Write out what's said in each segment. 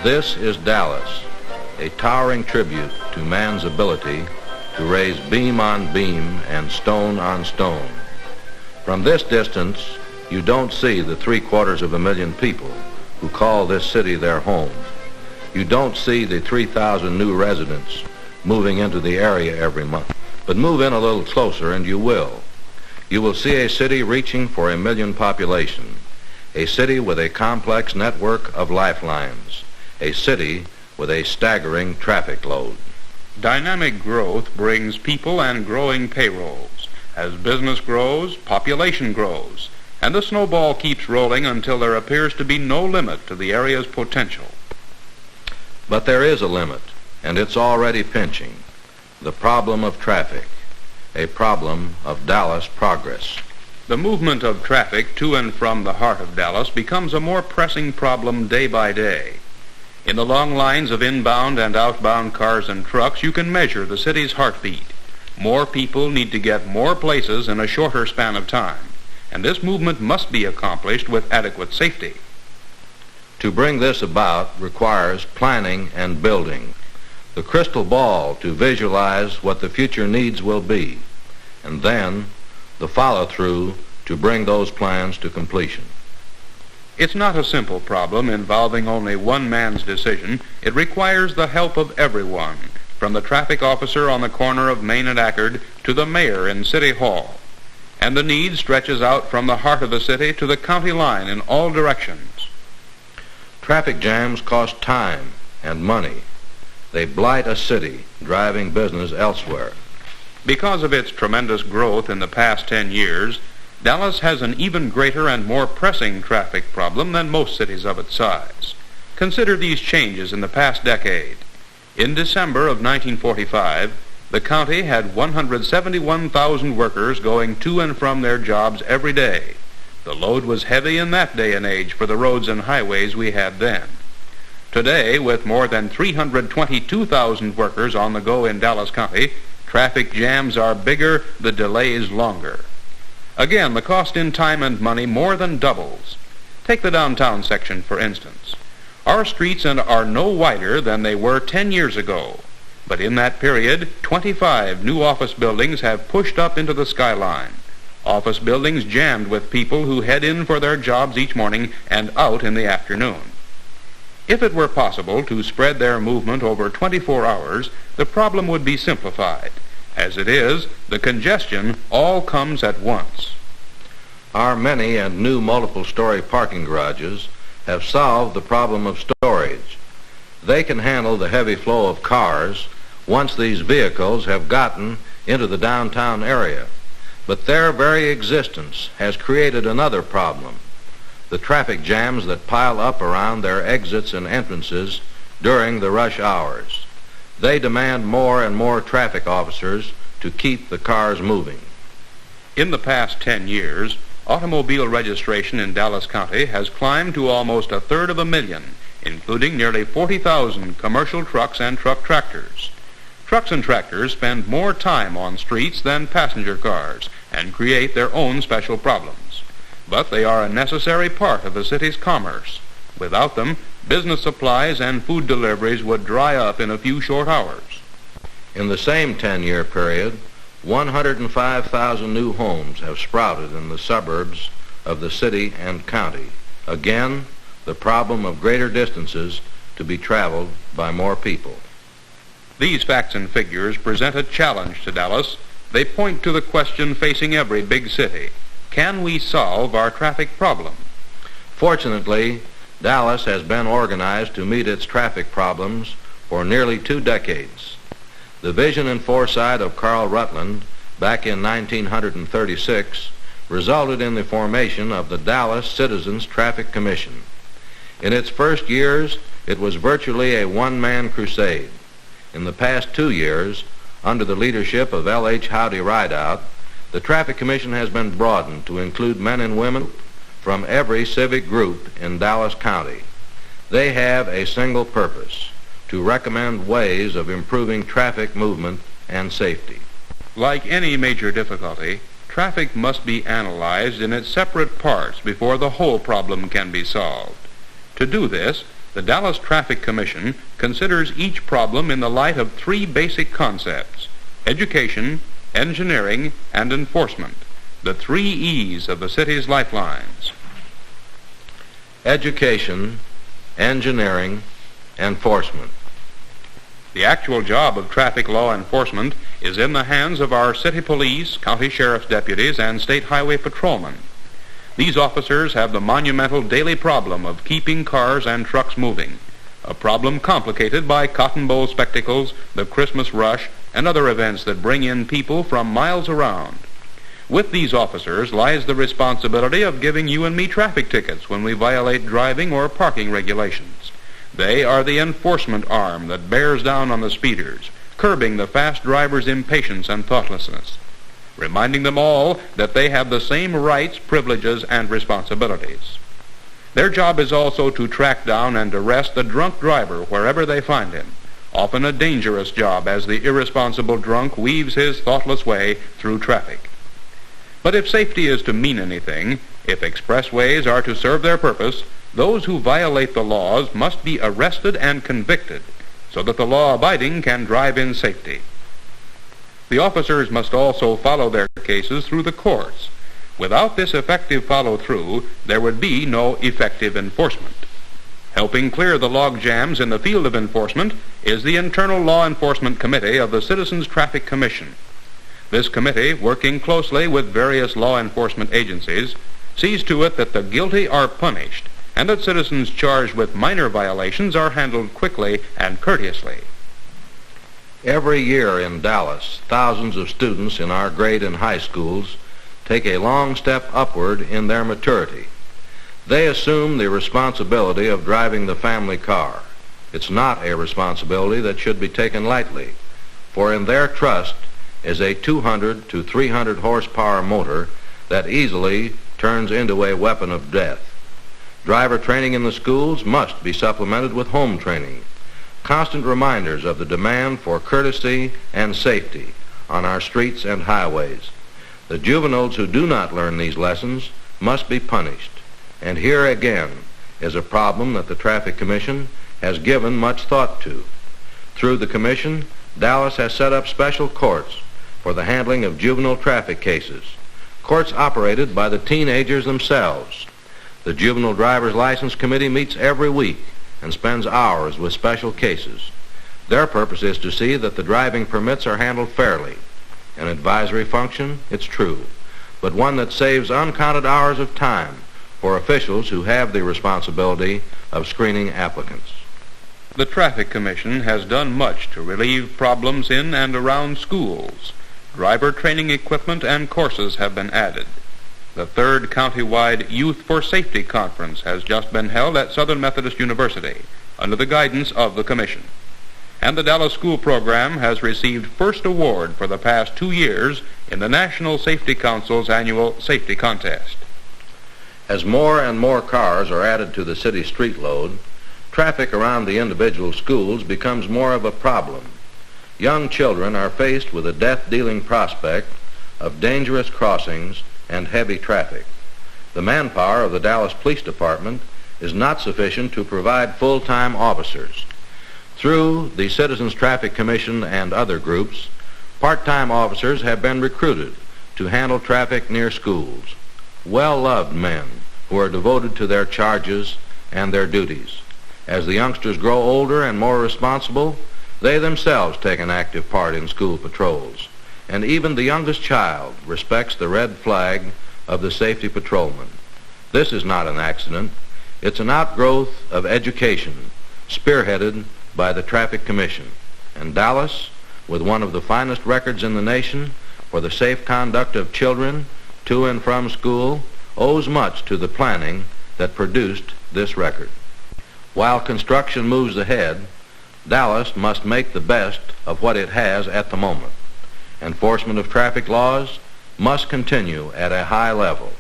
This is Dallas, a towering tribute to man's ability to raise beam on beam and stone on stone. From this distance, you don't see the 750,000 people who call this city their home. You don't see the 3,000 new residents moving into the area every month. But move in a little closer and you will. You will see a city reaching for 1 million population, a city with a complex network of lifelines, a city with a staggering traffic load. Dynamic growth brings people and growing payrolls. As business grows, population grows, and the snowball keeps rolling until there appears to be no limit to the area's potential. But there is a limit, and it's already pinching. The problem of traffic, a problem of Dallas progress. The movement of traffic to and from the heart of Dallas becomes a more pressing problem day by day. In the long lines of inbound and outbound cars and trucks, you can measure the city's heartbeat. More people need to get more places in a shorter span of time, and this movement must be accomplished with adequate safety. To bring this about requires planning and building, the crystal ball to visualize what the future needs will be, and then the follow-through to bring those plans to completion. It's not a simple problem involving only one man's decision. It requires the help of everyone, from the traffic officer on the corner of Main and Ackerd to the mayor in City Hall. And the need stretches out from the heart of the city to the county line in all directions. Traffic jams cost time and money. They blight a city driving business elsewhere. Because of its tremendous growth in the past 10 years, Dallas has an even greater and more pressing traffic problem than most cities of its size. Consider these changes in the past decade. In December of 1945, the county had 171,000 workers going to and from their jobs every day. The load was heavy in that day and age for the roads and highways we had then. Today, with more than 322,000 workers on the go in Dallas County, traffic jams are bigger, the delays longer. Again, the cost in time and money more than doubles. Take the downtown section, for instance. Our streets are no wider than they were 10 years ago. But in that period, 25 new office buildings have pushed up into the skyline. Office buildings jammed with people who head in for their jobs each morning and out in the afternoon. If it were possible to spread their movement over 24 hours, the problem would be simplified. As it is, the congestion all comes at once. Our many and new multiple-story parking garages have solved the problem of storage. They can handle the heavy flow of cars once these vehicles have gotten into the downtown area. But their very existence has created another problem, the traffic jams that pile up around their exits and entrances during the rush hours. They demand more and more traffic officers to keep the cars moving. In the past 10 years, automobile registration in Dallas County has climbed to almost 1/3 including nearly 40,000 commercial trucks and truck tractors. Trucks and tractors spend more time on streets than passenger cars and create their own special problems. But they are a necessary part of the city's commerce. Without them, business supplies and food deliveries would dry up in a few short hours. In the same 10-year period, 105,000 new homes have sprouted in the suburbs of the city and county. Again, the problem of greater distances to be traveled by more people. These facts and figures present a challenge to Dallas. They point to the question facing every big city. Can we solve our traffic problem? Fortunately, Dallas has been organized to meet its traffic problems for nearly 2 decades. The vision and foresight of Carl Rutland back in 1936 resulted in the formation of the Dallas Citizens Traffic Commission. In its first years, it was virtually a one-man crusade. In the past 2 years, under the leadership of L.H. Howdy Rideout, the Traffic Commission has been broadened to include men and women from every civic group in Dallas County. They have a single purpose: to recommend ways of improving traffic movement and safety. Like any major difficulty, traffic must be analyzed in its separate parts before the whole problem can be solved. To do this, The Dallas Traffic Commission considers each problem in the light of three basic concepts: education, engineering, and enforcement, the three E's of the city's lifelines. Education, engineering, enforcement. The actual job of traffic law enforcement is in the hands of our city police, county sheriff's deputies, and state highway patrolmen. These officers have the monumental daily problem of keeping cars and trucks moving, a problem complicated by cotton bowl spectacles, the Christmas rush, and other events that bring in people from miles around. With these officers lies the responsibility of giving you and me traffic tickets when we violate driving or parking regulations. They are the enforcement arm that bears down on the speeders, curbing the fast drivers' impatience and thoughtlessness, reminding them all that they have the same rights, privileges, and responsibilities. Their job is also to track down and arrest the drunk driver wherever they find him, often a dangerous job as the irresponsible drunk weaves his thoughtless way through traffic. But if safety is to mean anything, if expressways are to serve their purpose, those who violate the laws must be arrested and convicted so that the law-abiding can drive in safety. The officers must also follow their cases through the courts. Without this effective follow-through, there would be no effective enforcement. Helping clear the log jams in the field of enforcement is the Internal Law Enforcement Committee of the Citizens Traffic Commission. This committee, working closely with various law enforcement agencies, sees to it that the guilty are punished and that citizens charged with minor violations are handled quickly and courteously. Every year in Dallas, thousands of students in our grade and high schools take a long step upward in their maturity. They assume the responsibility of driving the family car. It's not a responsibility that should be taken lightly, for in their trust is a 200 to 300 horsepower motor that easily turns into a weapon of death. Driver training in the schools must be supplemented with home training, constant reminders of the demand for courtesy and safety on our streets and highways. The juveniles who do not learn these lessons must be punished. And here again is a problem that the Traffic Commission has given much thought to. Through the Commission, Dallas has set up special courts for the handling of juvenile traffic cases, courts operated by the teenagers themselves. The Juvenile Driver's License Committee meets every week and spends hours with special cases. Their purpose is to see that the driving permits are handled fairly. An advisory function, it's true, but one that saves uncounted hours of time for officials who have the responsibility of screening applicants. The Traffic Commission has done much to relieve problems in and around schools. Driver training equipment and courses have been added. The third county-wide Youth for Safety Conference has just been held at Southern Methodist University under the guidance of the Commission. And the Dallas School Program has received first award for the past 2 years in the National Safety Council's annual safety contest. As more and more cars are added to the city street load, traffic around the individual schools becomes more of a problem. Young children are faced with a death-dealing prospect of dangerous crossings and heavy traffic. The manpower of the Dallas Police Department is not sufficient to provide full-time officers. Through the Citizens Traffic Commission and other groups, part-time officers have been recruited to handle traffic near schools. Well-loved men who are devoted to their charges and their duties. As the youngsters grow older and more responsible, they themselves take an active part in school patrols. And even the youngest child respects the red flag of the safety patrolman. This is not an accident. It's an outgrowth of education, spearheaded by the Traffic Commission. And Dallas, with one of the finest records in the nation for the safe conduct of children to and from school, owes much to the planning that produced this record. While construction moves ahead, Dallas must make the best of what it has at the moment. Enforcement of traffic laws must continue at a high level.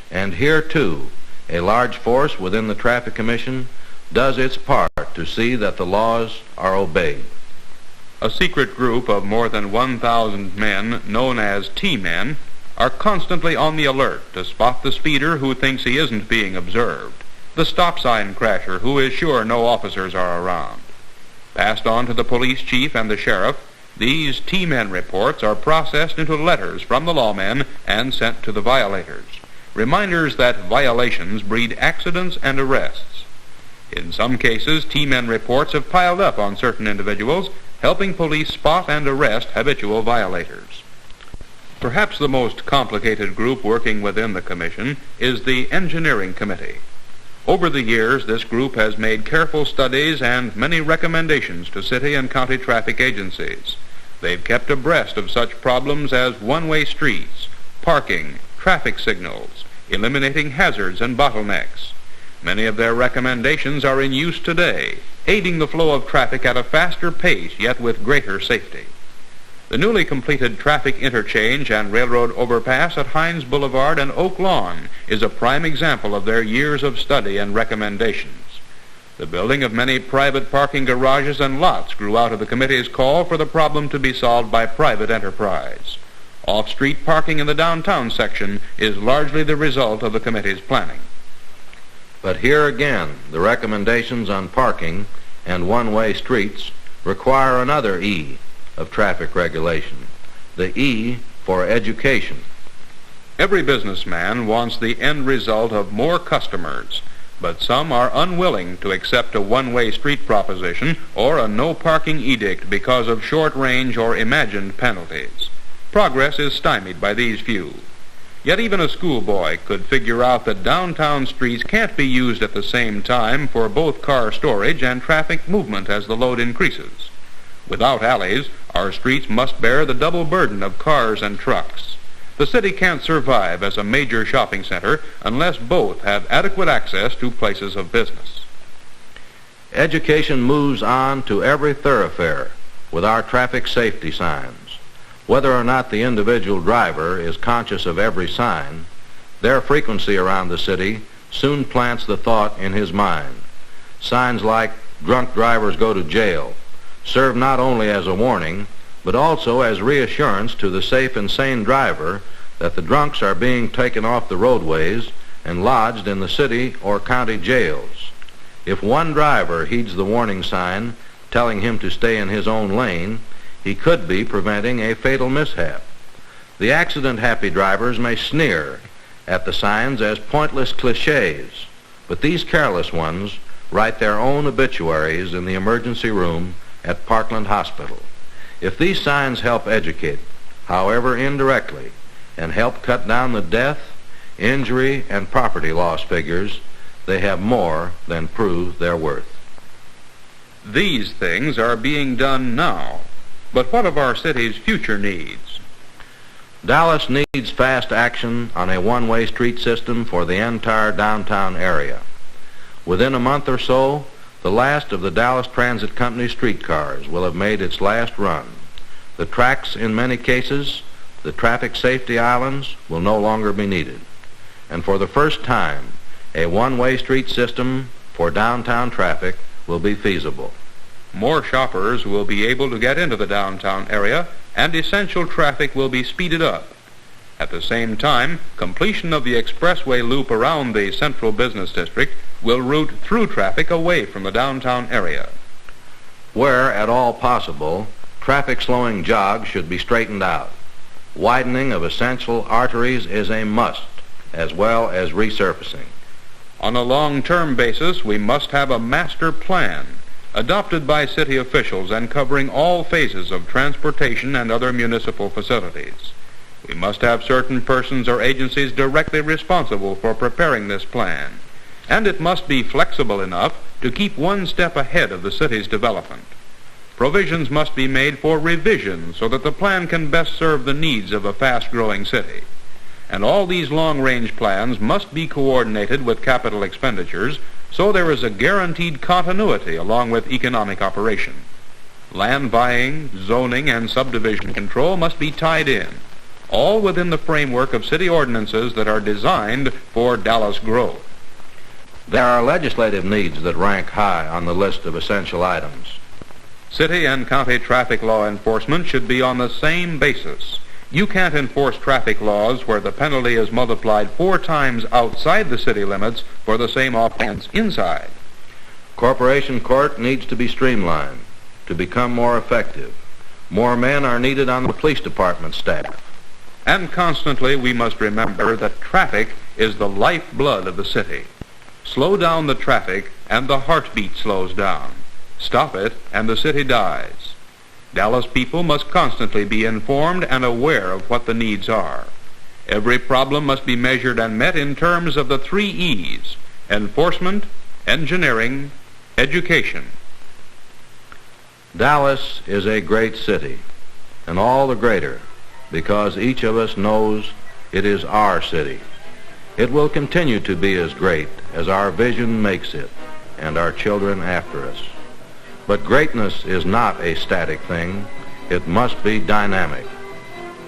And here, too, a large force within the Traffic Commission does its part to see that the laws are obeyed. A secret group of more than 1,000 men, known as T-men, are constantly on the alert to spot the speeder who thinks he isn't being observed. the stop sign crasher who is sure no officers are around. Passed on to the police chief and the sheriff, these T-men reports are processed into letters from the lawmen and sent to the violators. Reminders that violations breed accidents and arrests. In some cases, T-men reports have piled up on certain individuals, helping police spot and arrest habitual violators. Perhaps the most complicated group working within the Commission is the Engineering Committee. Over the years, this group has made careful studies and many recommendations to city and county traffic agencies. They've kept abreast of such problems as one-way streets, parking, traffic signals, eliminating hazards and bottlenecks. Many of their recommendations are in use today, aiding the flow of traffic at a faster pace, yet with greater safety. The newly completed traffic interchange and railroad overpass at Hines Boulevard and Oak Lawn is a prime example of their years of study and recommendations. The building of many private parking garages and lots grew out of the committee's call for the problem to be solved by private enterprise. Off-street parking in the downtown section is largely the result of the committee's planning. But here again, the recommendations on parking and one-way streets require another E of traffic regulation, the E for education. Every businessman wants the end result of more customers, but some are unwilling to accept a one-way street proposition or a no parking edict because of short-range or imagined penalties. Progress is stymied by these few. Yet even a schoolboy could figure out that downtown streets can't be used at the same time for both car storage and traffic movement as the load increases. Without alleys, our streets must bear the double burden of cars and trucks. The city can't survive as a major shopping center unless both have adequate access to places of business. Education moves on to every thoroughfare with our traffic safety signs. Whether or not the individual driver is conscious of every sign, their frequency around the city soon plants the thought in his mind. Signs like "drunk drivers go to jail" serve not only as a warning, but also as reassurance to the safe and sane driver that the drunks are being taken off the roadways and lodged in the city or county jails. If one driver heeds the warning sign telling him to stay in his own lane, he could be preventing a fatal mishap. The accident-happy drivers may sneer at the signs as pointless cliches, but these careless ones write their own obituaries in the emergency room at Parkland Hospital. If these signs help educate, however indirectly, and help cut down the death, injury, and property loss figures, they have more than proved their worth. These things are being done now, but what of our city's future needs? Dallas needs fast action on a one-way street system for the entire downtown area. Within a month or so, the last of the Dallas Transit Company streetcars will have made its last run. The tracks, in many cases, the traffic safety islands, will no longer be needed. And for the first time, a one-way street system for downtown traffic will be feasible. More shoppers will be able to get into the downtown area, and essential traffic will be speeded up. At the same time, completion of the expressway loop around the central business district will route through traffic away from the downtown area. Where at all possible, traffic slowing jogs should be straightened out. Widening of essential arteries is a must, as well as resurfacing. On a long-term basis, we must have a master plan adopted by city officials and covering all phases of transportation and other municipal facilities. We must have certain persons or agencies directly responsible for preparing this plan, and it must be flexible enough to keep one step ahead of the city's development. Provisions must be made for revision so that the plan can best serve the needs of a fast-growing city. And all these long-range plans must be coordinated with capital expenditures so there is a guaranteed continuity along with economic operation. Land buying, zoning, and subdivision control must be tied in, all within the framework of city ordinances that are designed for Dallas growth. There are legislative needs that rank high on the list of essential items. City and county traffic law enforcement should be on the same basis, You can't enforce traffic laws where the penalty is multiplied 4 times outside the city limits for the same offense inside. Corporation court needs to be streamlined to become more effective. More men are needed on the police department staff. And constantly we must remember that traffic is the lifeblood of the city. Slow down the traffic and the heartbeat slows down. Stop it and the city dies. Dallas people must constantly be informed and aware of what the needs are. Every problem must be measured and met in terms of the 3 E's: enforcement, engineering, education. Dallas is a great city, and all the greater because each of us knows it is our city. It will continue to be as great as our vision makes it and our children after us. But greatness is not a static thing. It must be dynamic.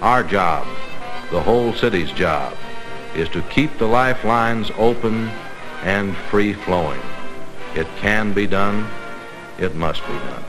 Our job, the whole city's job, is to keep the lifelines open and free-flowing. It can be done. It must be done.